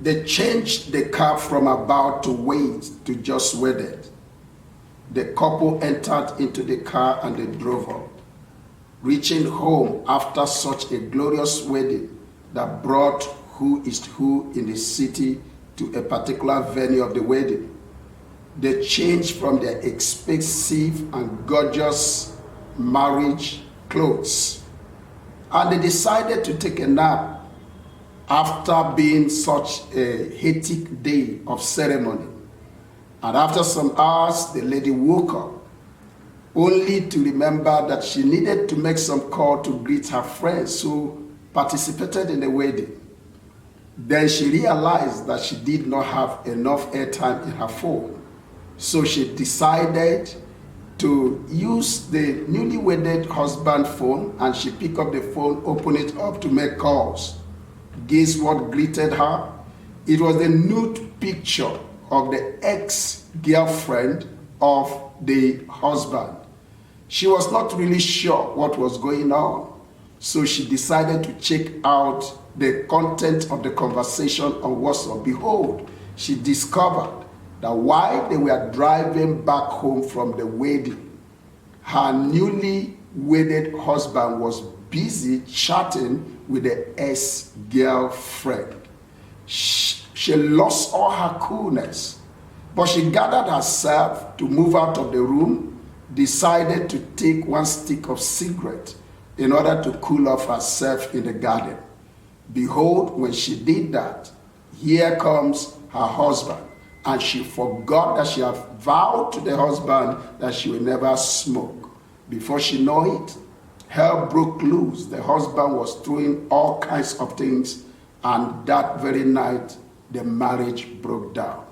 They changed the car from about to wait to just wedded. The couple entered into the car and they drove up, reaching home after such a glorious wedding that brought who is who in the city to a particular venue of the wedding. They changed from their expensive and gorgeous marriage clothes, and they decided to take a nap after being such a hectic day of ceremony. And after some hours, the lady woke up, only to remember that she needed to make some call to greet her friends who participated in the wedding. Then she realized that she did not have enough airtime in her phone. So she decided to use the newly wedded husband's phone, and she picked up the phone, opened it up to make calls. Guess what greeted her? It was the nude picture of the ex-girlfriend of the husband. She was not really sure what was going on, so she decided to check out the content of the conversation on WhatsApp. Behold, she discovered that while they were driving back home from the wedding, her newly wedded husband was busy chatting with the ex-girlfriend. She lost all her coolness, but she gathered herself to move out of the room, decided to take one stick of cigarette in order to cool off herself in the garden. Behold, when she did that, here comes her husband, and she forgot that she had vowed to the husband that she will never smoke. Before she knew it, hell broke loose. The husband was throwing all kinds of things, and that very night, the marriage broke down.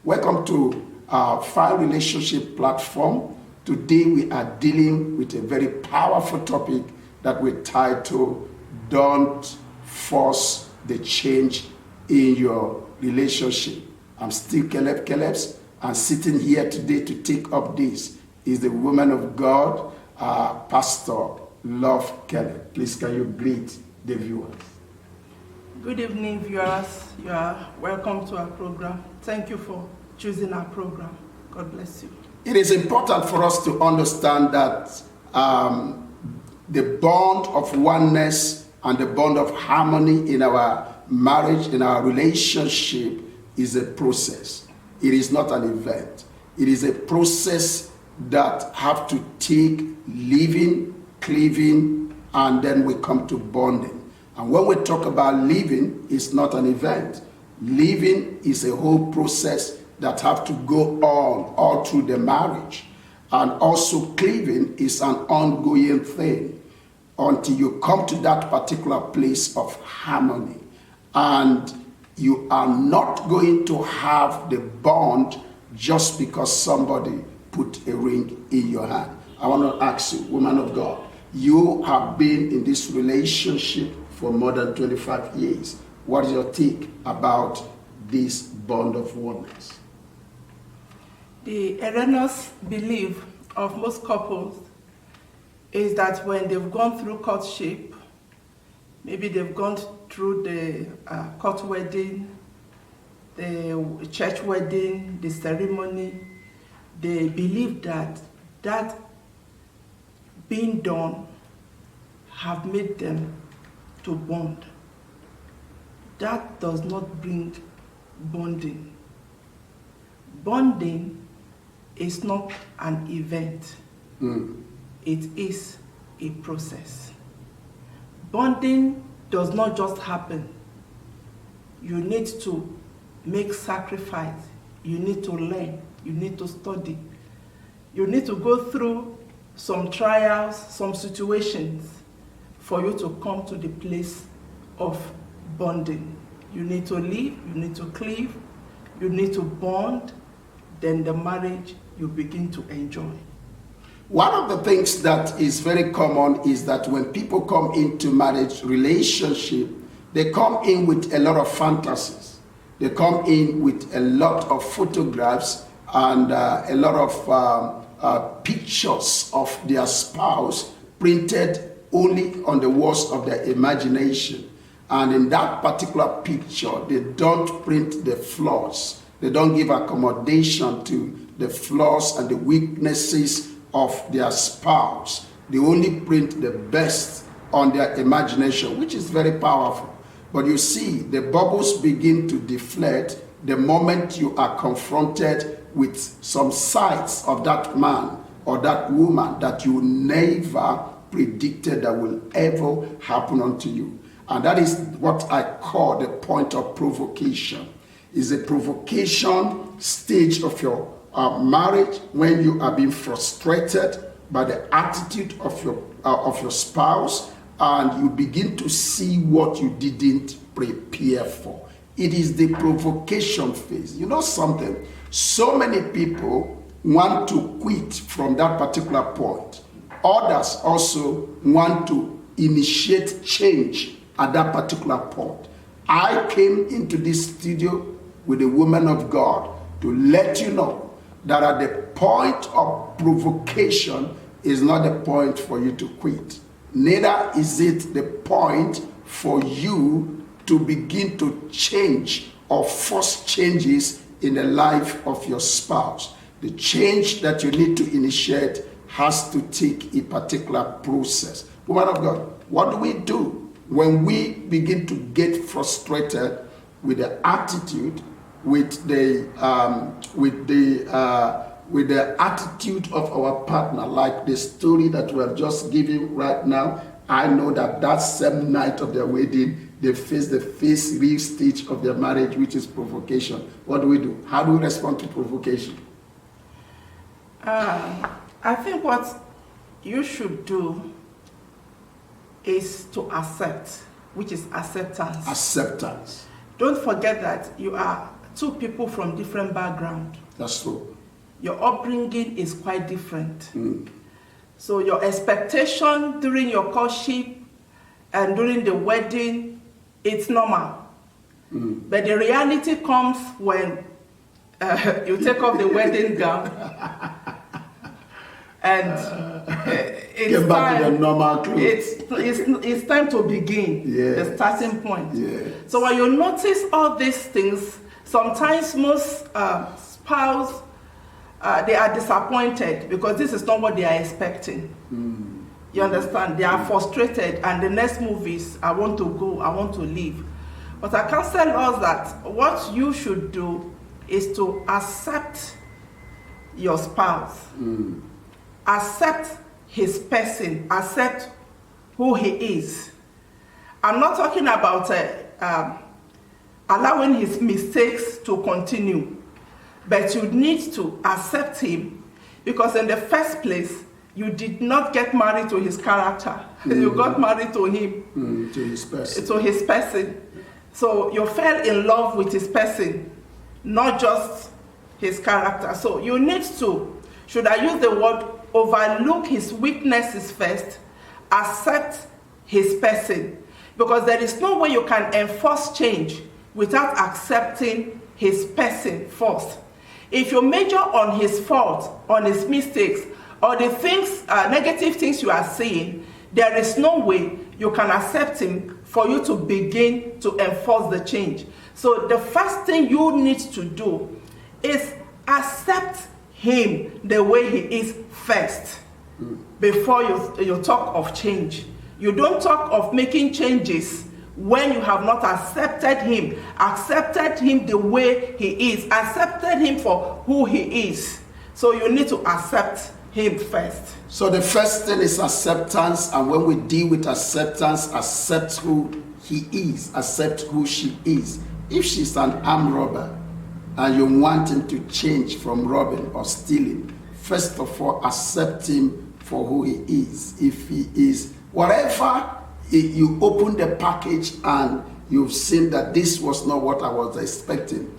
Welcome to our F.I.N.D Relationship platform. Today we are dealing with a very powerful topic that we title, Don't Force the Change in Your Relationship. I'm still Calebs, and sitting here today to take up this is the woman of God, Pastor Love Caleb. Please can you greet the viewers? Good evening, viewers. You are welcome to our program. Thank you for choosing our program. God bless you. It is important for us to understand that the bond of oneness and the bond of harmony in our marriage, in our relationship, is a process. It is not an event. It is a process that have to take living, cleaving, and then we come to bonding. And when we talk about living, it's not an event. Living is a whole process that have to go on all through the marriage. And also cleaving is an ongoing thing until you come to that particular place of harmony. And you are not going to have the bond just because somebody put a ring in your hand. I want to ask you, woman of God, you have been in this relationship for more than 25 years. What is your take about this bond of oneness? The erroneous belief of most couples is that when they've gone through courtship, maybe they've gone through the court wedding, the church wedding, the ceremony, they believe that that being done have made them to bond. That does not bring bonding. Bonding is not an event. It is a process. Bonding does not just happen. You need to make sacrifice. You need to learn. You need to study. You need to go through some trials, some situations for you to come to the place of bonding. You need to live, you need to cleave, you need to bond, then the marriage you begin to enjoy. One of the things that is very common is that when people come into marriage relationship, they come in with a lot of fantasies. They come in with a lot of photographs and a lot of pictures of their spouse printed only on the walls of their imagination. And in that particular picture, they don't print the flaws. They don't give accommodation to the flaws and the weaknesses of their spouse. They only print the best on their imagination, which is very powerful. But you see, the bubbles begin to deflate the moment you are confronted with some sides of that man or that woman that you never predicted that will ever happen unto you. And that is what I call the point of provocation. Is a provocation stage of your marriage when you are being frustrated by the attitude of your spouse, and you begin to see what you didn't prepare for. It is the provocation phase. You know something? So many people want to quit from that particular point. Others also want to initiate change at that particular point. I came into this studio with a woman of God to let you know that at the point of provocation is not the point for you to quit. Neither is it the point for you to begin to change or force changes in the life of your spouse. The change that you need to initiate has to take a particular process. Woman of God, what do we do when we begin to get frustrated with the attitude, with the attitude of our partner, like the story that we have just given right now? I know that same night of their wedding, they face the real stage of their marriage, which is provocation. What do? How do we respond to provocation? I think what you should do is to accept, which is acceptance. Acceptance. Don't forget that you are two people from different backgrounds. That's true. Your upbringing is quite different. So your expectation during your courtship and during the wedding, it's normal. But the reality comes when you take off the wedding gown and it's back to the normal clothes. It's time to begin, the starting point. So when you notice all these things, sometimes most spouse, they are disappointed because this is not what they are expecting. You understand? They are frustrated, and the next move is, I want to go, I want to leave. But I counsel us that what you should do is to accept your spouse. Accept his person, accept who he is. I'm not talking about allowing his mistakes to continue, but you need to accept him, because in the first place, you did not get married to his character. You got married to him. To his person. To his person. So you fell in love with his person, not just his character. So you need to, should I use the word, overlook his weaknesses first, accept his person. Because there is no way you can enforce change without accepting his person first. If you major on his fault, on his mistakes, or the things, negative things you are seeing, there is no way you can accept him for you to begin to enforce the change. So the first thing you need to do is accept him the way he is first, before you talk of change. You don't talk of making changes when you have not accepted him the way he is, accepted him for who he is. So you need to accept him first. So the first thing is acceptance, and when we deal with acceptance, accept who he is, accept who she is. If she's an armed robber and you want him to change from robbing or stealing, first of all, accept him for who he is. If he is whatever, you open the package and you've seen that this was not what I was expecting,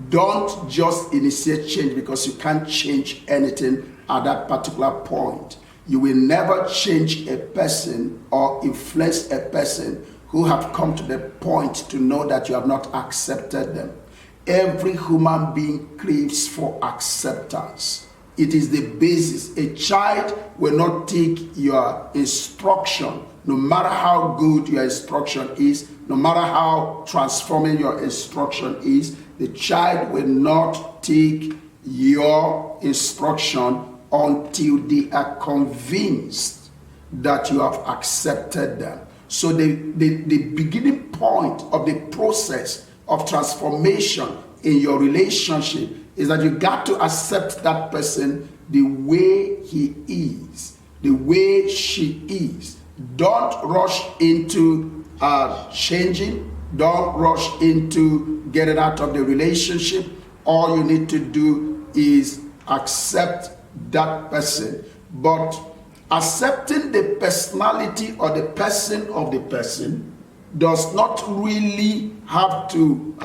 don't just initiate change, because you can't change anything at that particular point. You will never change a person or influence a person who have come to the point to know that you have not accepted them. Every human being craves for acceptance. It is the basis. A child will not take your instruction, no matter how good your instruction is, no matter how transforming your instruction is, the child will not take your instruction until they are convinced that you have accepted them. So the beginning point of the process of transformation in your relationship is that you got to accept that person the way he is, the way she is. Don't rush into changing. Don't rush into getting out of the relationship. All you need to do is accept that person. But accepting the personality or the person of the person does not really have to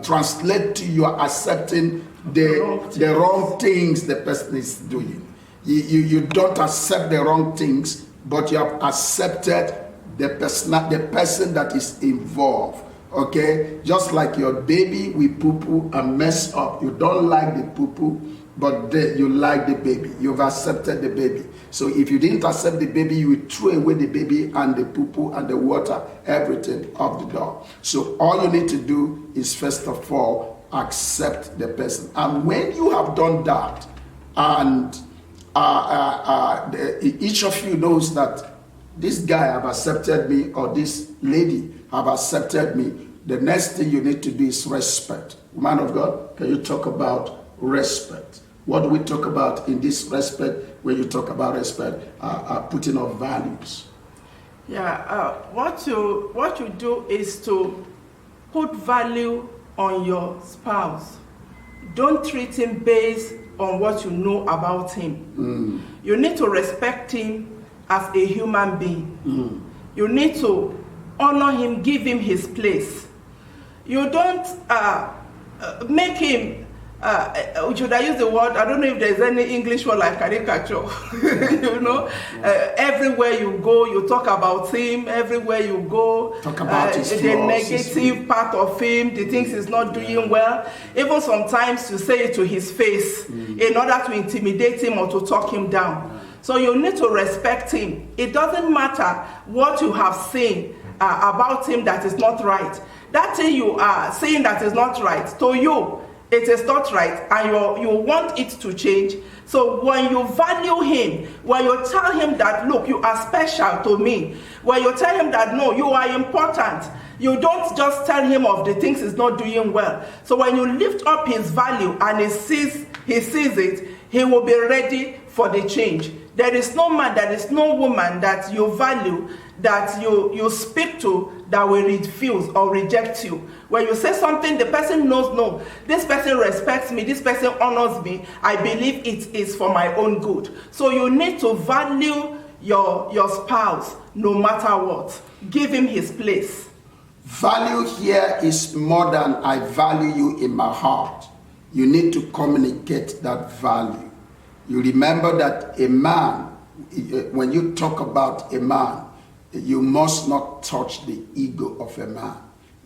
translate to you accepting the wrong things the person is doing. You don't accept the wrong things, but you have accepted the person that is involved. Okay, just like your baby will poo-poo and mess up. You don't like the poo-poo, but you like the baby. You've accepted the baby. So if you didn't accept the baby, you will throw away the baby and the poo-poo and the water, everything out the door. So all you need to do is, first of all, accept the person. And when you have done that, and each of you knows that this guy have accepted me, or this lady have accepted me, the next thing you need to do is respect. Man of God, can you talk about respect? What do we talk about in this respect when you talk about respect? Putting of values. Yeah, what you do is to put value on your spouse. Don't treat him based on what you know about him. You need to respect him as a human being. You need to honor him, give him his place. You don't make him, should I use the word, I don't know if there's any English word like caricature. You know, everywhere you go, you talk about him. Everywhere you go, talk about his the negative part of him, the things he's not doing well. Even sometimes you say it to his face in order to intimidate him or to talk him down. So you need to respect him. It doesn't matter what you have seen about him that is not right. That thing you are saying that is not right, to you, it is not right, and you want it to change. So when you value him, when you tell him that, look, you are special to me, when you tell him that, no, you are important, you don't just tell him of the things he's not doing well. So when you lift up his value and he sees it, he will be ready for the change. There is no man, there is no woman that you value, that you speak to, that will refuse or reject you. When you say something, the person knows, no, this person respects me, this person honors me, I believe it is for my own good. So you need to value your spouse no matter what. Give him his place. Value here is more than I value you in my heart. You need to communicate that value. You remember that a man, when you talk about a man, you must not touch the ego of a man.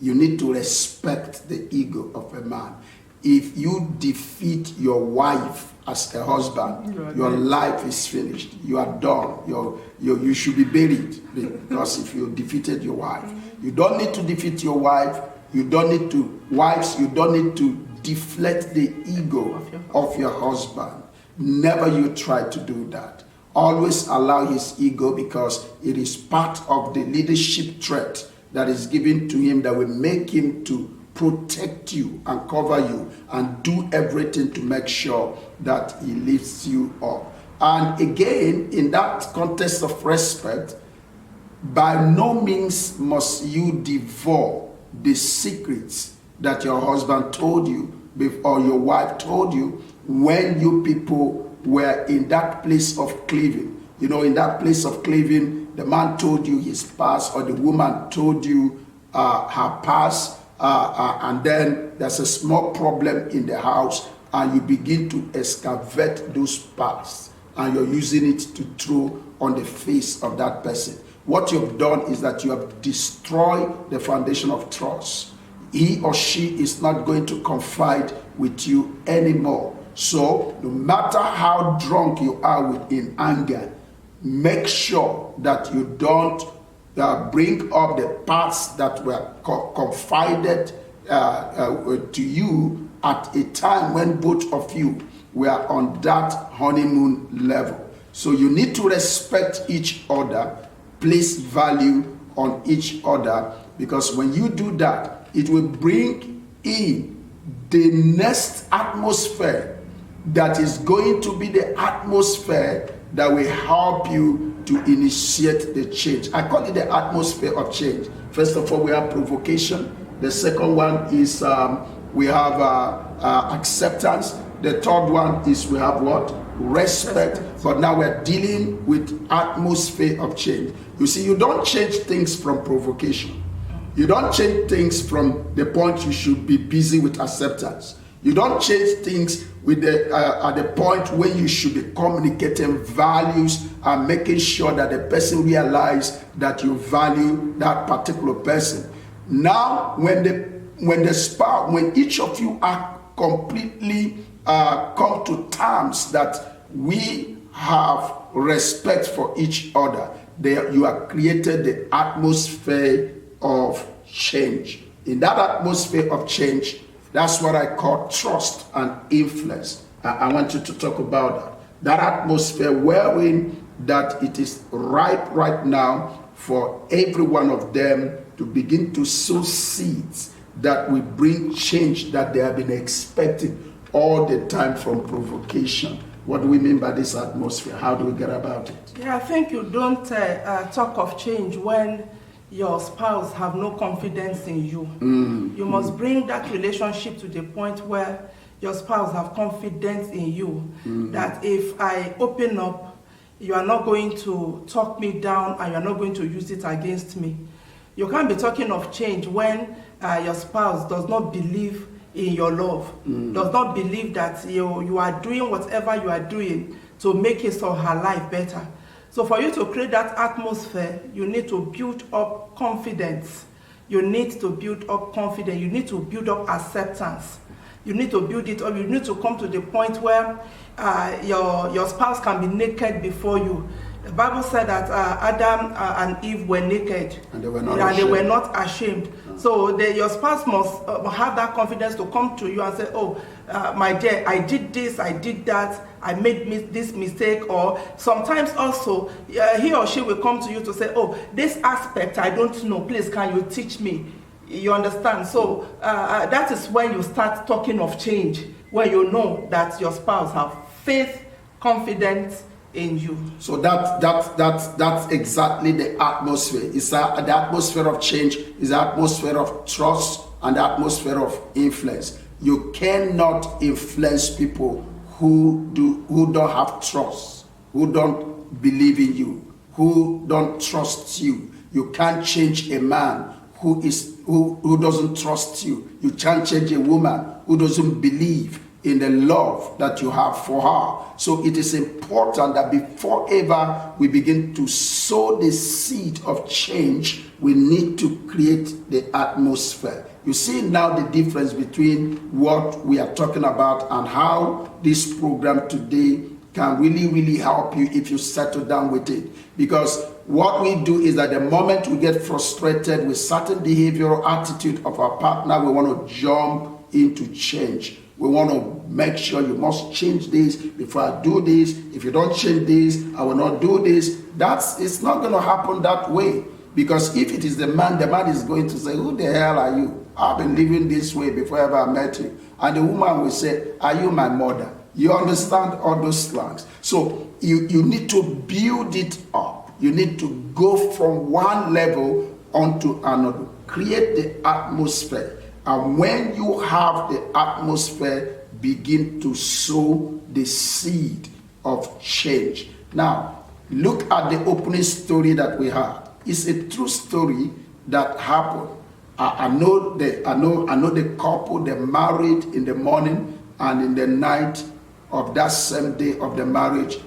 You need to respect the ego of a man. If you defeat your wife as a husband, your life is finished. You are done. You should be buried, because if you defeated your wife. You don't need to defeat your wife. You don't need to, wives, you don't need to deflate the ego of your husband. Never you try to do that. Always allow his ego, because it is part of the leadership trait that is given to him that will make him to protect you and cover you and do everything to make sure that he lifts you up. And again, in that context of respect, by no means must you devour the secrets that your husband told you or your wife told you when you people were in that place of cleaving. You know, in that place of cleaving, the man told you his past, or the woman told you her past, and then there's a small problem in the house, and you begin to excavate those pasts, and you're using it to throw on the face of that person. What you've done is that you have destroyed the foundation of trust. He or she is not going to confide with you anymore. So no matter how drunk you are in anger, make sure that you don't bring up the parts that were confided to you at a time when both of you were on that honeymoon level. So you need to respect each other, place value on each other, because when you do that, it will bring in the next atmosphere that is going to be the atmosphere that will help you to initiate the change. I call it the atmosphere of change. First of all, we have provocation. The second one is we have acceptance. The third one is we have what? Respect. But now we're dealing with atmosphere of change. You see, you don't change things from provocation. You don't change things from the point you should be busy with acceptance. You don't change things with at the point where you should be communicating values and making sure that the person realizes that you value that particular person. Now, when each of you are completely come to terms that we have respect for each other, you have created the atmosphere of change. In that atmosphere of change, that's what I call trust and influence. I want you to talk about that atmosphere wherein that it is ripe right now for every one of them to begin to sow seeds that will bring change that they have been expecting all the time from provocation. What do we mean by this atmosphere? How do we get about it? Yeah, I think you don't talk of change when your spouse have no confidence in you. You must bring that relationship to the point where your spouse have confidence in you, that if I open up, you are not going to talk me down and you are not going to use it against me. You can't be talking of change when your spouse does not believe in your love, does not believe that you are doing whatever you are doing to make his or her life better. So for you to create that atmosphere, you need to build up confidence. You need to build up confidence. You need to build up acceptance. You need to build it up. You need to come to the point where your spouse can be naked before you. The Bible said that Adam and Eve were naked, and they were not ashamed. So your spouse must have that confidence to come to you and say, oh, my dear, I did this, I did that, I made this mistake. Or sometimes also, he or she will come to you to say, oh, this aspect I don't know, please can you teach me? You understand? So that is when you start talking of change, where you know that your spouse have faith, confidence in you. So that's exactly the atmosphere. It's the atmosphere of change, is the atmosphere of trust and the atmosphere of influence. You cannot influence people who don't have trust, who don't believe in you, who don't trust you. You can't change a man who doesn't trust you. You can't change a woman who doesn't believe in the love that you have for her. So it is important that before ever we begin to sow the seed of change, we need to create the atmosphere. You see now the difference between what we are talking about and how this program today can really, really help you if you settle down with it. Because what we do is that the moment we get frustrated with certain behavioral attitude of our partner, we want to jump into change. We want to make sure you must change this before I do this. If you don't change this, I will not do this. It's not going to happen that way. Because if it is the man is going to say, who the hell are you? I've been living this way before ever I met you. And the woman will say, are you my mother? You understand all those slangs. So you need to build it up. You need to go from one level onto another. Create the atmosphere. And when you have the atmosphere, begin to sow the seed of change. Now, look at the opening story that we had. It's a true story that happened. I know the couple, they married in the morning, and in the night of that same day of the marriage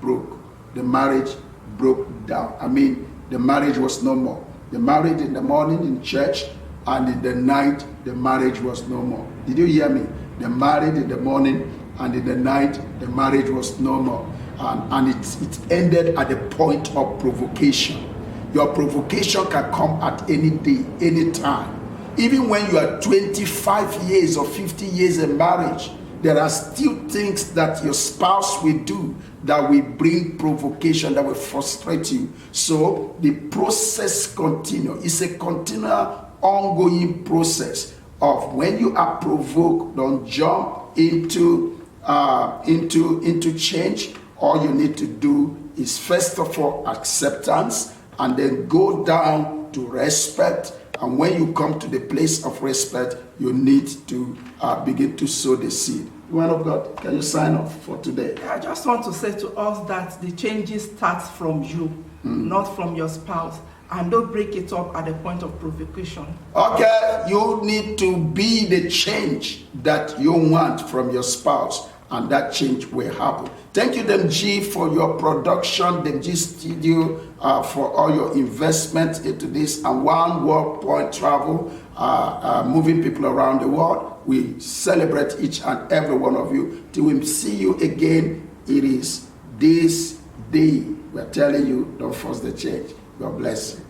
broke. The marriage broke down. I mean, the marriage was no more. They married in the morning in church, and in the night, the marriage was no more. Did you hear me? They married in the morning, and in the night, the marriage was no more. And it ended at the point of provocation. Your provocation can come at any day, any time. Even when you are 25 years or 50 years in marriage, there are still things that your spouse will do that will bring provocation, that will frustrate you. So the process continues. It's a continual, ongoing process of when you are provoked, don't jump into change. All you need to do is first of all acceptance, and then go down to respect. And when you come to the place of respect, you need to begin to sow the seed. Woman of God, can you sign off for today? I just want to say to us that the changes start from you, not from your spouse. And don't break it up at the point of provocation. Okay, you need to be the change that you want from your spouse, and that change will happen. Thank you, DMG, for your production, DMG Studio, for all your investment into this, and One World Point Travel, moving people around the world. We celebrate each and every one of you. Till we see you again, it is this day. We're telling you, don't force the change. God bless you.